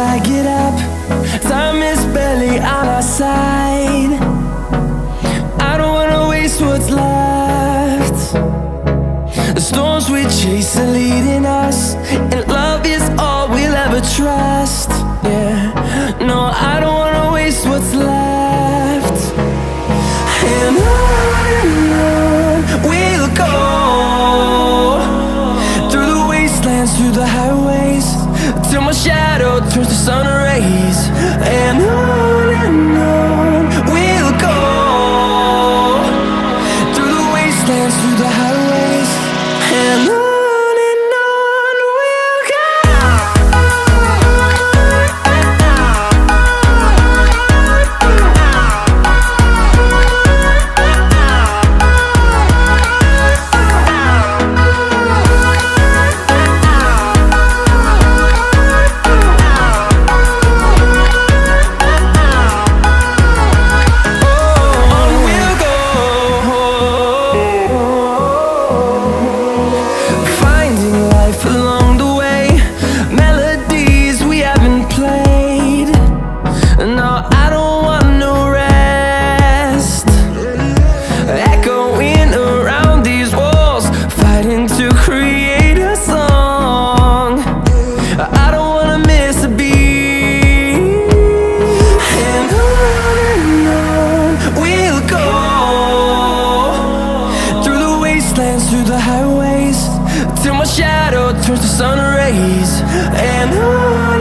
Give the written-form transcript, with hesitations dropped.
I get up. Time is barely on our side. I don't wanna waste what's left. The storms we chase are leading us, and love is all we'll ever trust. Yeah, no, I don't wanna waste what's left. And on we'll go, through the wastelands, through the highways, till my shadow turns to sun rays. And on we'll go, through the wastelands, through the highways, and on we'll go. Through the highways, till my shadow turns to sun rays. And on